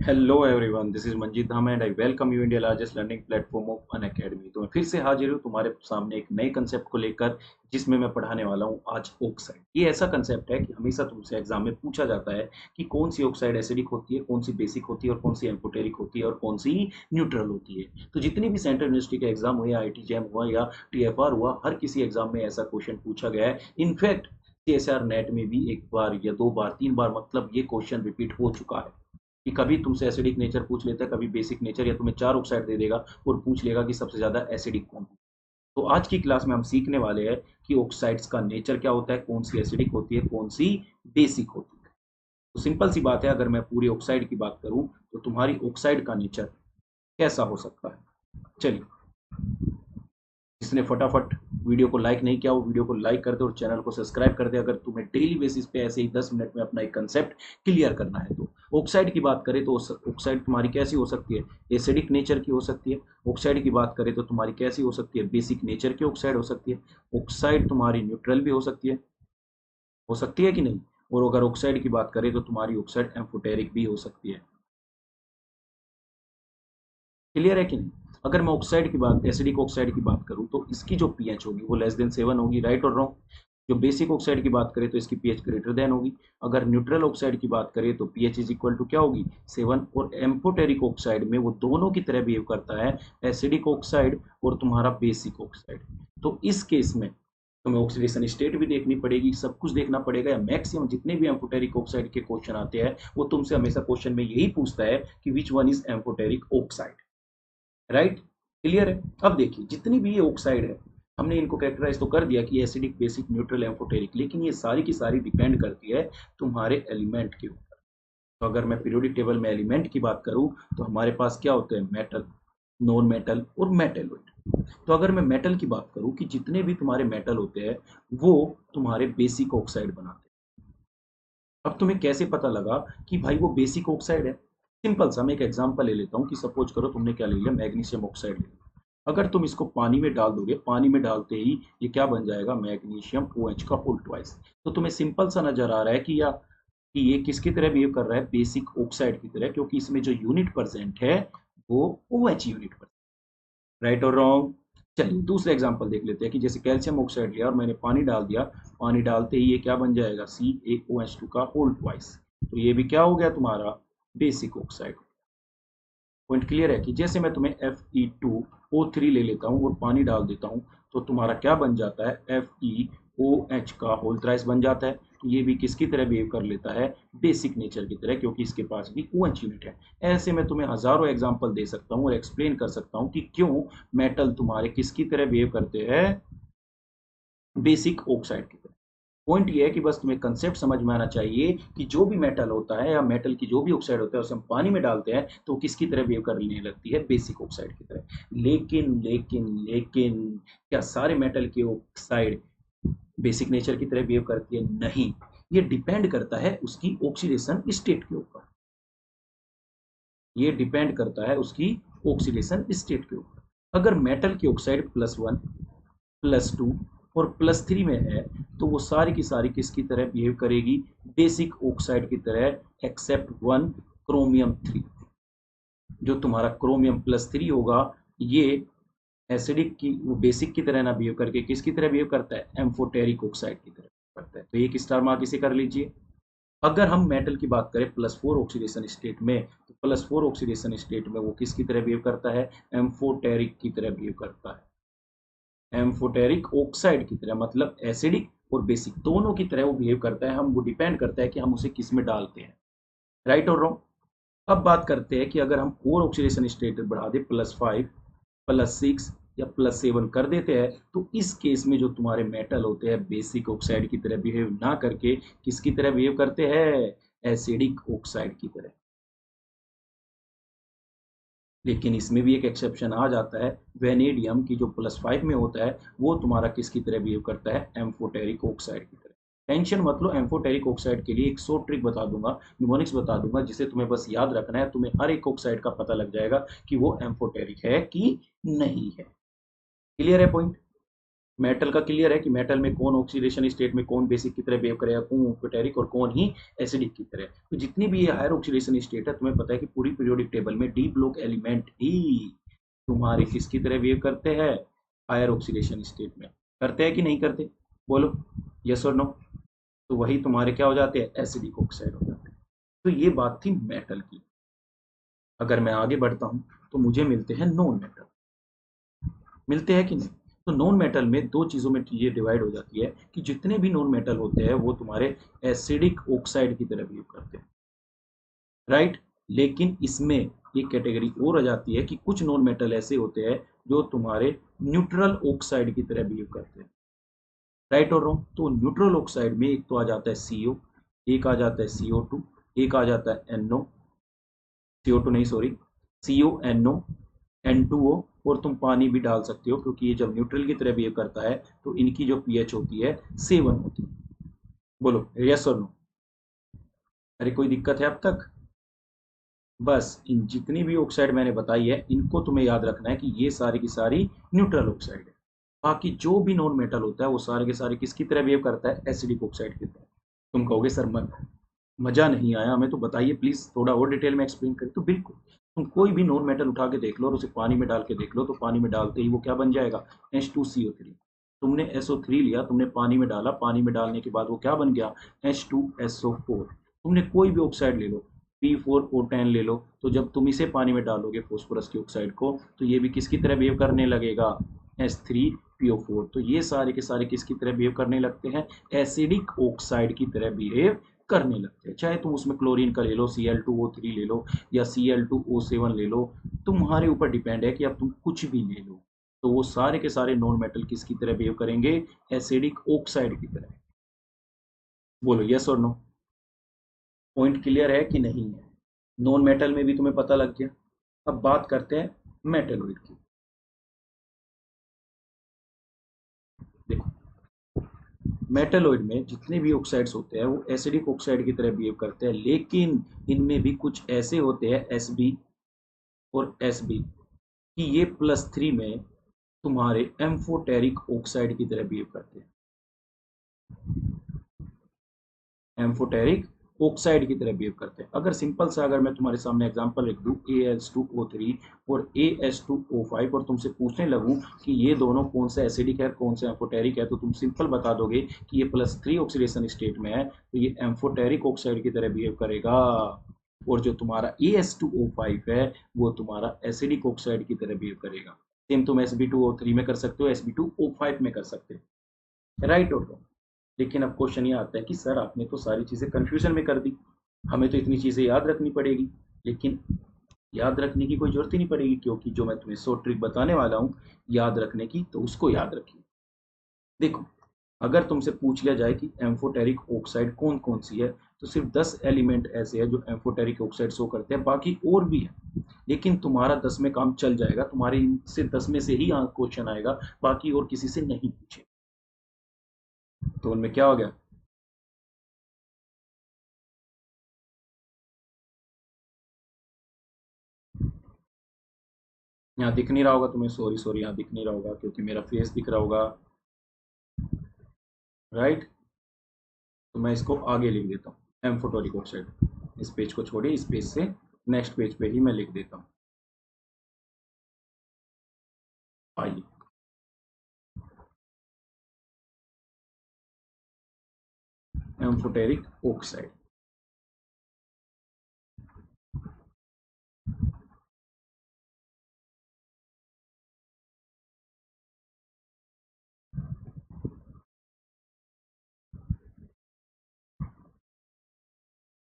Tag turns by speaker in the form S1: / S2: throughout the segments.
S1: Hello everyone, this is Manjeet Dham and I welcome you India largest learning platform of an academy. तो मैं फिर से हाजिर हूँ तुम्हारे सामने एक नए कंसेप्ट को लेकर, जिसमें मैं पढ़ाने वाला हूँ आज ऑक्साइड। ये ऐसा कंसेप्ट है कि हमेशा तुमसे एग्जाम में पूछा जाता है कि कौन सी ऑक्साइड एसिडिक होती है, कौन सी बेसिक होती है और कौन सी एम्फोटेरिक होती है और कौन सी न्यूट्रल होती है। तो जितनी भी सेंट्रल यूनिवर्सिटी का एग्जाम हुआ या IIT JAM हुआ या TFR हुआ, हर किसी एग्जाम में ऐसा क्वेश्चन पूछा गया है। इनफैक्ट CSR नेट में भी एक बार या दो बार तीन बार मतलब ये क्वेश्चन रिपीट हो चुका है कि कभी तुमसे एसिडिक नेचर पूछ लेता है, कभी बेसिक नेचर, या तुम्हें चार ऑक्साइड दे देगा और पूछ लेगा कि सबसे ज्यादा एसिडिक कौन है। तो आज की क्लास में हम सीखने वाले हैं कि ऑक्साइड्स का नेचर क्या होता है, कौन सी एसिडिक होती है, कौन सी बेसिक होती है। तो सिंपल सी बात है, अगर मैं पूरी ऑक्साइड की बात करूं तो तुम्हारी ऑक्साइड का नेचर कैसा हो सकता है। चलिए, जिसने फटाफट वीडियो को लाइक नहीं किया वो वीडियो को लाइक कर दे और चैनल को सब्सक्राइब कर दे, अगर तुम्हें डेली बेसिस पे ऐसे ही 10 मिनट में अपना एक कंसेप्ट क्लियर करना है। तो ऑक्साइड की बात करें तो ऑक्साइड तुम्हारी कैसी हो सकती है, एसिडिक नेचर की हो सकती है। ऑक्साइड की बात करें तो तुम्हारी कैसी हो सकती है, बेसिक नेचर की ऑक्साइड हो सकती है। ऑक्साइड तुम्हारी न्यूट्रल भी हो सकती है कि नहीं। और अगर ऑक्साइड की बात करें तो तुम्हारी ऑक्साइड एम्फोटेरिक भी हो सकती है। क्लियर है कि नहीं। अगर मैं ऑक्साइड की बात, एसिडिक ऑक्साइड की बात करूं तो इसकी जो पीएच होगी वो लेस देन 7 होगी, राइट और रॉन्ग। जो बेसिक ऑक्साइड की बात करें तो इसकी पीएच ग्रेटर देन होगी। अगर न्यूट्रल ऑक्साइड की बात करें तो पीएच इज इक्वल टू क्या होगी, 7। और एम्फोटेरिक ऑक्साइड में वो दोनों की तरह बिहेव करता है, एसिडिक ऑक्साइड और तुम्हारा बेसिक ऑक्साइड। तो इस केस में तुम्हें ऑक्सीडेशन स्टेट भी देखनी पड़ेगी, सब कुछ देखना पड़ेगा। या मैक्सिमम जितने भी एम्फोटेरिक ऑक्साइड के क्वेश्चन आते हैं वो तुमसे हमेशा क्वेश्चन में यही पूछता है कि which one is amphoteric oxide, right. Clear है। अब देखिए, जितनी भी ये ऑक्साइड है हमने इनको कैरेक्टराइज तो कर दिया कि एसिडिक, बेसिक, न्यूट्रल, एम्फोटेरिक, लेकिन ये सारी की सारी डिपेंड करती है तुम्हारे एलिमेंट के ऊपर। तो अगर मैं पीरियोडिक टेबल में एलिमेंट की बात करूं तो हमारे पास क्या होते हैं, मेटल, नॉन मेटल और मेटेलोइड। तो अगर मैं मेटल की बात करूं कि जितने भी तुम्हारे मेटल होते हैं वो तुम्हारे बेसिक ऑक्साइड बनाते हैं। अब तुम्हें कैसे पता लगा कि भाई वो बेसिक ऑक्साइड है। सिंपल सा मैं एक एग्जांपल ले लेता हूँ कि सपोज करो तुमने क्या ले लिया, मैग्नीशियम ऑक्साइड ले लिया। अगर तुम इसको पानी में डाल दोगे, पानी में डालते ही ये क्या बन जाएगा, मैग्नीशियम OH का होल ट्वाइस। तो तुम्हें सिंपल सा नजर आ रहा है कि या कि ये किसकी तरह बिहेव कर रहा है, बेसिक ऑक्साइड की तरह, क्योंकि इसमें जो यूनिट प्रेजेंट है वो OH यूनिट पर। राइट और रॉन्ग। चलिए दूसरा एग्जांपल देख लेते हैं कि जैसे कैल्शियम ऑक्साइड लिया और मैंने पानी डाल दिया, पानी डालते ही ये क्या बन जाएगा, CaOH2 का होल ट्वाइस। तो ये भी क्या हो गया तुम्हारा, बेसिक ऑक्साइड। पॉइंट क्लियर है कि जैसे मैं तुम्हें Fe2O3 ले लेता हूँ और पानी डाल देता हूँ तो तुम्हारा क्या बन जाता है, FeOH का होल थ्राइस बन जाता है। तो ये भी किसकी तरह बिहेव कर लेता है, बेसिक नेचर की तरह, क्योंकि इसके पास भी OH यूनिट है। ऐसे मैं तुम्हें हजारों एग्जांपल दे सकता हूँ और एक्सप्लेन कर सकता हूँ कि क्यों मेटल तुम्हारे किसकी तरह बिहेव करते हैं, बेसिक ऑक्साइड की तरह। पॉइंट ये है कि बस तुम्हें कंसेप्ट समझ में आना चाहिए कि जो भी मेटल होता है या मेटल की जो भी ऑक्साइड होता है उसे हम पानी में डालते हैं तो किसकी तरह बिहेव करने लगती है, बेसिक ऑक्साइड की तरह। लेकिन क्या सारे मेटल की ऑक्साइड बेसिक नेचर की तरह बिहेव करती है, नहीं। ये डिपेंड करता है उसकी ऑक्सीडेशन स्टेट के ऊपर। ये डिपेंड करता है उसकी ऑक्सीडेशन स्टेट के ऊपर। अगर मेटल की ऑक्साइड +1, +2 और +3 में है तो वो सारी की सारी किसकी तरह बिहेव करेगी, बेसिक ऑक्साइड की तरह, एक्सेप्ट वन, क्रोमियम 3। जो तुम्हारा क्रोमियम +3 होगा ये एसिडिक की, वो बेसिक की तरह ना बिहेव करके किसकी तरह बिहेव करता है, एम्फोटेरिक ऑक्साइड की तरह करता है। तो एक स्टार मार्क इसे कर लीजिए। अगर हम मेटल की बात करें +4 ऑक्सीडेशन स्टेट में, तो +4 ऑक्सीडेशन स्टेट में वो किसकी तरह बिहेव करता है, एम्फोटेरिक की तरह बिहेव करता है। एम्फोटेरिक ऑक्साइड की तरह मतलब एसिडिक और बेसिक दोनों की तरह वो बिहेव करता है। हम वो डिपेंड करता है कि हम उसे किस में डालते हैं, राइट और रॉन्ग। अब बात करते हैं कि अगर हम और ऑक्सीडेशन स्टेट बढ़ा दे, +5, +6 या +7 कर देते हैं, तो इस केस में जो तुम्हारे मेटल होते हैं बेसिक ऑक्साइड की तरह बिहेव ना करके किसकी तरह बिहेव करते हैं, एसिडिक ऑक्साइड की तरह। लेकिन इसमें भी एक एक्सेप्शन आ जाता है, वेनेडियम की जो +5 में होता है वो तुम्हारा किसकी तरह बिहेव करता है, एम्फोटेरिक ऑक्साइड की तरह। टेंशन मत लो, एम्फोटेरिक ऑक्साइड के लिए एक शॉर्ट ट्रिक बता दूंगा, निमोनिक्स बता दूंगा, जिसे तुम्हें बस याद रखना है। तुम्हें हर एक ऑक्साइड का पता लग जाएगा कि वो एम्फोटेरिक है कि नहीं है। क्लियर है पॉइंट। मेटल का क्लियर है कि मेटल में कौन ऑक्सीडेशन स्टेट में कौन बेसिक की तरह बिहेव करेगा, कौन एम्फोटेरिक और कौन ही एसिडिक की तरह। तो जितनी भी ये हायर ऑक्सीडेशन स्टेट है, तुम्हें पता है कि पूरी पीरियोडिक टेबल में डी ब्लॉक एलिमेंट ही तुम्हारे किसकी तरह बिहेव करते हैं, हायर ऑक्सीडेशन स्टेट में। करते हैं कि नहीं करते, बोलो यस और नो। तो वही तुम्हारे क्या हो जाते हैं, एसिडिक ऑक्साइड हो जाते हैं। तो ये बात थी मेटल की। अगर मैं आगे बढ़ता हूं तो मुझे मिलते हैं नॉन मेटल, मिलते हैं कि नहीं। तो नॉन मेटल में दो चीजों में चीजें डिवाइड हो जाती है कि जितने भी नॉन मेटल होते हैं वो तुम्हारे एसिडिक ऑक्साइड की तरह बिहेव करते हैं, राइट। लेकिन इसमें एक कैटेगरी और आ जाती है कि कुछ नॉन मेटल ऐसे होते हैं जो तुम्हारे न्यूट्रल ऑक्साइड की तरह बिहेव करते हैं, राइट और रॉन्ग। तो न्यूट्रल ऑक्साइड में एक तो आ जाता है CO, एक आ जाता है CO2, एक आ जाता है NO, CO2 नहीं सॉरी, CONO, N2O, और तुम पानी भी डाल सकते हो क्योंकि ये जब न्यूट्रल की तरह बिहेव करता है तो इनकी जो पीएच होती है 7 होती है। बोलो यस और नो। अरे कोई दिक्कत है अब तक। बस इन जितनी भी ऑक्साइड मैंने बताई है इनको तुम्हें याद रखना है कि ये सारी की सारी न्यूट्रल ऑक्साइड है। बाकी जो भी नॉन मेटल होता है वो सारे के सारे किसकी तरह बिहेव करता है, एसिडिक ऑक्साइड की तरह। तुम कहोगे सर मजा नहीं आया हमें, तो बताइए प्लीज थोड़ा और डिटेल में एक्सप्लेन करें। तो बिल्कुल, तुम कोई भी नॉन मेटल उठा के देख लो और उसे पानी में डाल के देख लो, तो पानी में डालते ही वो क्या बन जाएगा, H2CO3। तुमने SO3 लिया, तुमने पानी में डाला, पानी में डालने के बाद वो क्या बन गया, H2SO4। तुमने कोई भी ऑक्साइड ले लो, P4O10 ले लो, तो जब तुम इसे पानी में डालोगे फॉस्फोरस की ऑक्साइड को, तो ये भी किसकी तरह बिहेव करने लगेगा, H3PO4। तो ये सारे के सारे किसकी तरह बिहेव करने लगते हैं, एसिडिक ऑक्साइड की तरह बिहेव करने लगते हैं। चाहे तुम उसमें क्लोरीन का ले लो, Cl2O3 ले लो, या Cl2O7 ले लो, तुम्हारे ऊपर डिपेंड है कि अब तुम कुछ भी ले लो। तो वो सारे के सारे नॉन मेटल किसकी तरह बिहेव करेंगे, एसिडिक ऑक्साइड की तरह। बोलो यस और नो। पॉइंट क्लियर है कि नहीं है, नॉन मेटल में भी तुम्हें पता लग गया। अब बात करते हैं मेटलोइड की। देखो, मेटलोइड में जितने भी ऑक्साइड्स होते हैं वो एसिडिक ऑक्साइड की तरह बिहेव करते हैं, लेकिन इनमें भी कुछ ऐसे होते हैं Sb और Sb कि ये +3 में तुम्हारे एम्फोटेरिक ऑक्साइड की तरह बिहेव करते हैं, एम्फोटेरिक ऑक्साइड की तरह बिहेव करते हैं। अगर सिंपल सा अगर मैं तुम्हारे सामने एग्जांपल लिख दूं AS2O3 और AS2O5 और तुमसे पूछने लगूं कि ये दोनों कौन सा एसिडिक है कौन सा एम्फोटेरिक है, तो तुम सिंपल बता दोगे कि ये +3 ऑक्सीडेशन स्टेट में है तो ये एम्फोटेरिक ऑक्साइड की तरह बिहेव करेगा, और जो तुम्हारा AS2O5 है वो तुम्हारा एसिडिक ऑक्साइड की तरह बिहेव करेगा। सेम तुम Sb2O3 में कर सकते हो, Sb2O5 में कर सकते हो, राइट और रॉन्ग। लेकिन अब क्वेश्चन ये आता है कि सर आपने तो सारी चीज़ें कंफ्यूजन में कर दी, हमें तो इतनी चीज़ें याद रखनी पड़ेगी। लेकिन याद रखने की कोई जरूरत ही नहीं पड़ेगी, क्योंकि जो मैं तुम्हें 100 ट्रिक बताने वाला हूँ याद रखने की, तो उसको याद रखिए। देखो, अगर तुमसे पूछ लिया जाए कि एम्फोटेरिक ऑक्साइड कौन कौन सी है, तो सिर्फ 10 एलिमेंट ऐसे हैं जो एम्फोटेरिक ऑक्साइड शो करते हैं, बाकी और भी है। लेकिन तुम्हारा 10 में काम चल जाएगा, तुम्हारे इनसे 10 में से ही क्वेश्चन आएगा, बाकी और किसी से नहीं पूछे। तो उनमें क्या हो गया, यहाँ दिख नहीं रहा होगा तुम्हें, सॉरी सॉरी, यहाँ दिख नहीं रहा होगा क्योंकि मेरा फेस दिख रहा होगा, राइट। तो मैं इसको आगे लिख देता हूँ, एम्फोटेरिक ऑक्साइड। इस पेज को छोड़िए, इस पेज से नेक्स्ट पेज पे ही मैं लिख देता हूँ। आइए, एम्फोटेरिक ऑक्साइड।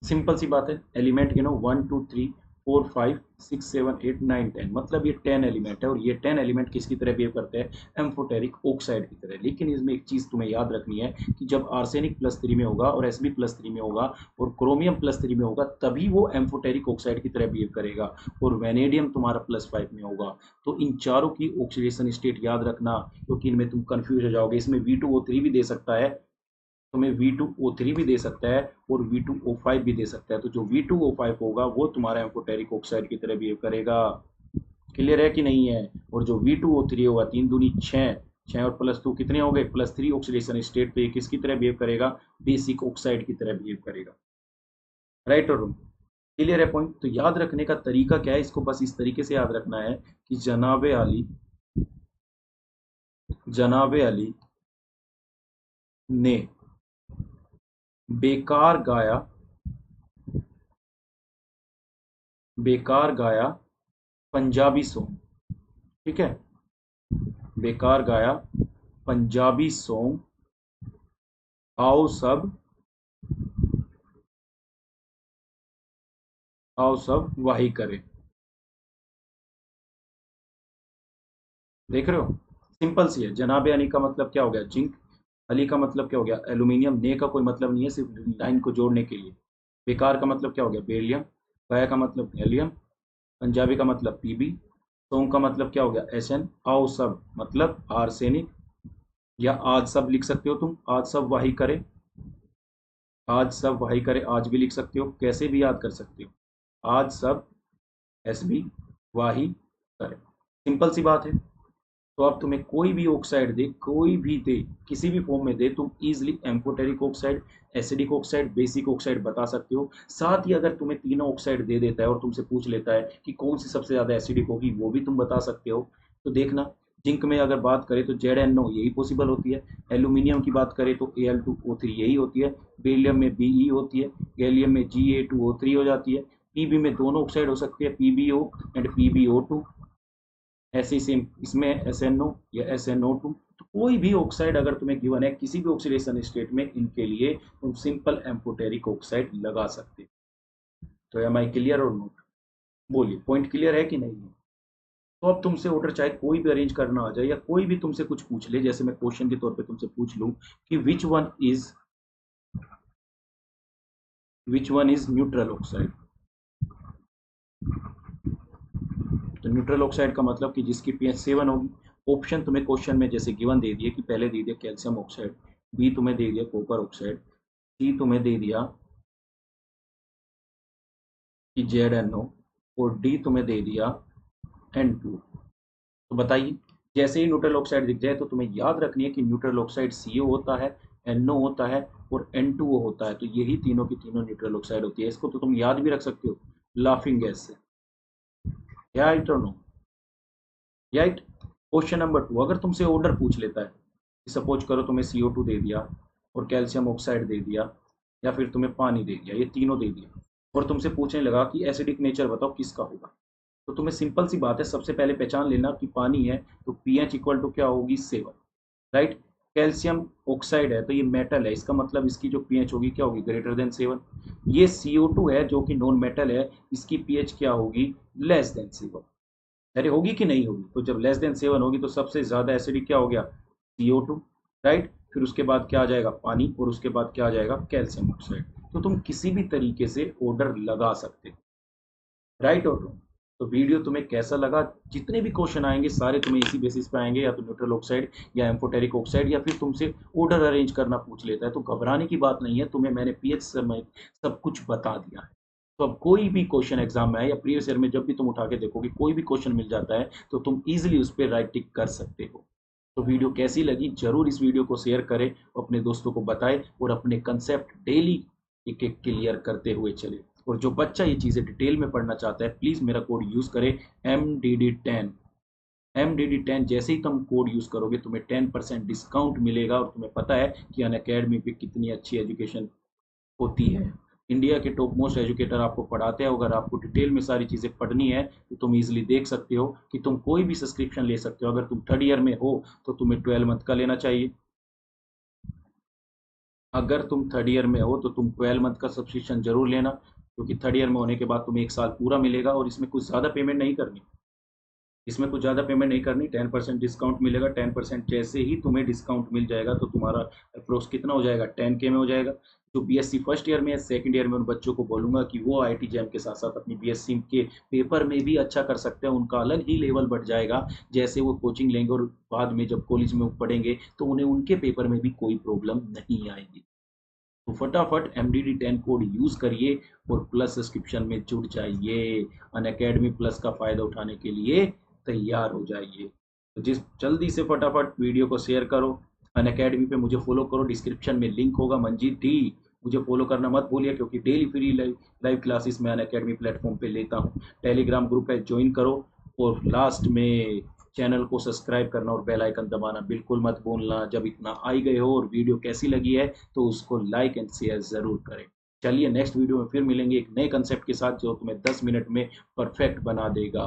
S1: सिंपल सी बात है, एलिमेंट गिनो 1 2 3 4 5 6 7 8 9 10, मतलब ये 10 एलिमेंट है, और ये 10 एलिमेंट किसकी तरह बिहेव करते हैं, एम्फोटेरिक ऑक्साइड की तरह। लेकिन इसमें एक चीज तुम्हें याद रखनी है कि जब आर्सेनिक +3 में होगा और Sb +3 में होगा और क्रोमियम +3 में होगा, तभी वो एम्फोटेरिक ऑक्साइड की तरह बिहेव करेगा, और वेनेडियम तुम्हारा +5 में होगा। तो इन चारों की ऑक्सीडेशन स्टेट याद रखना, क्योंकि इनमें तुम कंफ्यूज हो जाओगे। इसमें V2O3 भी दे सकता है, तुम्हें V2O3 भी दे सकता है और V2O5 भी दे सकता है। तो जो V2O5 होगा वो तुम्हारा एम्फोटेरिक ऑक्साइड की तरह बिहेव करेगा। क्लियर है कि नहीं है। और जो V2O3 होगा, 3 दूनी 6, 6 और +2 कितने हो गए, +3 ऑक्सीडेशन स्टेट। तो ये किसकी तरह बिहेव करेगा, बेसिक ऑक्साइड की तरह बिहेव करेगा। राइट और रॉन्ग, क्लियर है पॉइंट। तो याद रखने का तरीका क्या है, इसको बस इस तरीके से याद रखना है कि जनाबे अली ने बेकार गाया, बेकार गाया पंजाबी सॉन्ग, ठीक है, बेकार गाया पंजाबी सॉन्ग, आओ सब, आओ सब वाही करें। देख रहे हो, सिंपल सी है। जनाबे अली का मतलब क्या हो गया, जिंक। अली का मतलब क्या हो गया, एल्यूमिनियम। ने का कोई मतलब नहीं है, सिर्फ लाइन को जोड़ने के लिए। बेकार का मतलब क्या हो गया, बेरिलियम। गाया का मतलब गैलियम। पंजाबी का मतलब पीबी। सोंग का मतलब क्या हो गया, एसएन। आओ सब मतलब आर्सेनिक, या आज सब लिख सकते हो तुम, आज सब वाही करे, आज सब वाही करे, आज भी लिख सकते हो, कैसे भी याद कर सकते हो, आज सब एस बी वाही करे। सिंपल सी बात है। तो अब तुम्हें कोई भी ऑक्साइड दे, कोई भी दे, किसी भी फॉर्म में दे, तुम easily amphoteric oxide, acidic oxide, basic oxide बता सकते हो। साथ ही अगर तुम्हें तीनों ऑक्साइड दे देता है और तुमसे पूछ लेता है कि कौन सी सबसे ज्यादा एसिडिक होगी, वो भी तुम बता सकते हो। तो देखना, जिंक में अगर बात करें तो ZnO यही पॉसिबल होती है। एल्यूमिनियम की बात करें तो Al2O3 यही होती है। बेरिलियम में Be होती है। गैलियम में Ga2O3 हो जाती है। पीबी में दोनों ऑक्साइड हो सकती है, PbO एंड PbO2। ऐसे ही सेम इसमें SnO या SnO2। तो कोई भी ऑक्साइड अगर तुम्हें गिवन है किसी भी ऑक्सीडेशन स्टेट में, इनके लिए तुम सिंपल एम्फोटेरिक ऑक्साइड लगा सकते हो। तो एम आई क्लियर और नोट, बोलिए पॉइंट क्लियर है कि नहीं है। तो अब तुमसे ऑर्डर चाहे कोई भी अरेंज करना आ जाए, या कोई भी तुमसे कुछ पूछ ले, जैसे मैं क्वेश्चन के तौर पे तुमसे पूछ लूं कि which one is neutral oxide. तो न्यूट्रल ऑक्साइड का मतलब कि जिसकी पीएच 7 होगी। ऑप्शन तुम्हें क्वेश्चन में जैसे गिवन दे दिए कि पहले दे दिया कैल्शियम ऑक्साइड, बी तुम्हें दे दिया कॉपर ऑक्साइड, सी तुम्हें दे दिया कि ZnO, और डी तुम्हें दे दिया N2। तो बताइए, जैसे ही न्यूट्रल ऑक्साइड दिख जाए तो तुम्हें याद रखनी है कि न्यूट्रल ऑक्साइड CO होता है, NO होता है और N2O होता है। तो यही तीनों की तीनों न्यूट्रल ऑक्साइड होती है। इसको तो तुम याद भी रख सकते हो लाफिंग गैस से। राइट और नो, राइट। क्वेश्चन नंबर 2, अगर तुमसे ऑर्डर पूछ लेता है, सपोज करो तुम्हें CO2 दे दिया और कैल्शियम ऑक्साइड दे दिया, या फिर तुम्हें पानी दे दिया, ये तीनों दे दिया, और तुमसे पूछने लगा कि एसिडिक नेचर बताओ किसका होगा। तो तुम्हें सिंपल सी बात है, सबसे पहले पहचान लेना कि पानी है तो पीएच इक्वल टू क्या होगी, 7। राइट। कैल्शियम ऑक्साइड है तो ये मेटल है, इसका मतलब इसकी जो पीएच होगी क्या होगी, ग्रेटर देन 7। ये CO2 है जो कि नॉन मेटल है, इसकी पीएच क्या होगी, लेस देन 7। अरे होगी कि नहीं होगी, तो जब लेस देन 7 होगी तो सबसे ज्यादा एसिडिक क्या हो गया, CO2। राइट। फिर उसके बाद क्या आ जाएगा, पानी, और उसके बाद क्या आ जाएगा, कैल्शियम ऑक्साइड। तो तुम किसी भी तरीके से ऑर्डर लगा सकते हो। राइट और रॉन्ग। तो वीडियो तुम्हें कैसा लगा, जितने भी क्वेश्चन आएंगे सारे तुम्हें इसी बेसिस पे आएंगे, या तो न्यूट्रल ऑक्साइड या एम्फोटेरिक ऑक्साइड, या फिर तुमसे ऑर्डर अरेंज करना पूछ लेता है। तो घबराने की बात नहीं है, तुम्हें मैंने पीएच समय सब कुछ बता दिया है। तो अब कोई भी क्वेश्चन एग्जाम में आए या प्रीवियस ईयर में जब भी तुम उठा के देखोगे कोई भी क्वेश्चन मिल जाता है तो तुम इजिली उस पर राइट टिक कर सकते हो। तो वीडियो कैसी लगी, जरूर इस वीडियो को शेयर करें, अपने दोस्तों को बताएं, और अपने कंसेप्ट डेली एक एक क्लियर करते हुए चले। और जो बच्चा ये चीज़ें डिटेल में पढ़ना चाहता है प्लीज़ मेरा कोड यूज़ करें, MDD10। MDD10 जैसे ही तुम कोड यूज़ करोगे तुम्हें 10% डिस्काउंट मिलेगा। और तुम्हें पता है कि अनअकैडमी पे कितनी अच्छी एजुकेशन होती है, इंडिया के टॉप मोस्ट एजुकेटर आपको पढ़ाते हैं। अगर आपको डिटेल में सारी चीज़ें पढ़नी है तो तुम इजीली देख सकते हो कि तुम कोई भी सब्सक्रिप्शन ले सकते हो। अगर तुम 3rd ईयर में हो तो तुम्हें 12 मंथ का लेना चाहिए। अगर तुम 3rd ईयर में हो तो तुम 12 मंथ का सब्सक्रिप्शन जरूर लेना, क्योंकि 3rd ईयर में होने के बाद तुम्हें 1 साल पूरा मिलेगा, और इसमें कुछ ज़्यादा पेमेंट नहीं करनी, इसमें कुछ ज़्यादा पेमेंट नहीं करनी। 10% डिस्काउंट मिलेगा। 10% जैसे ही तुम्हें डिस्काउंट मिल जाएगा तो तुम्हारा अप्रोक्स कितना हो जाएगा, 10K में हो जाएगा। जो BSc फर्स्ट ईयर में है, 2nd ईयर में उन बच्चों को बोलूंगा कि वो IIT जैम के साथ साथ अपनी BSc के पेपर में भी अच्छा कर सकते हैं, उनका अलग ही लेवल बढ़ जाएगा। जैसे वो कोचिंग लेंगे और बाद में जब कॉलेज में पढ़ेंगे तो उन्हें उनके पेपर में भी कोई प्रॉब्लम नहीं आएगी। तो फटाफट MDD10 कोड यूज करिए और प्लस सब्सक्रिप्शन में जुड़ जाइए। अनअकैडमी प्लस का फायदा उठाने के लिए तैयार हो जाइए। तो जिस जल्दी से फटाफट वीडियो को शेयर करो। अनअकैडमी पे मुझे फॉलो करो, डिस्क्रिप्शन में लिंक होगा मंजीत डी, मुझे फॉलो करना मत भूलिए क्योंकि डेली फ्री लाइव क्लासेस मैं अनअकैडमी प्लेटफॉर्म पे लेता हूँ। टेलीग्राम ग्रुप है, ज्वाइन करो। और लास्ट में चैनल को सब्सक्राइब करना और बेल आइकन दबाना बिल्कुल मत भूलना। जब इतना आ ही गए हो और वीडियो कैसी लगी है तो उसको लाइक एंड शेयर ज़रूर करें। चलिए नेक्स्ट वीडियो में फिर मिलेंगे एक नए कंसेप्ट के साथ जो तुम्हें 10 मिनट में परफेक्ट बना देगा।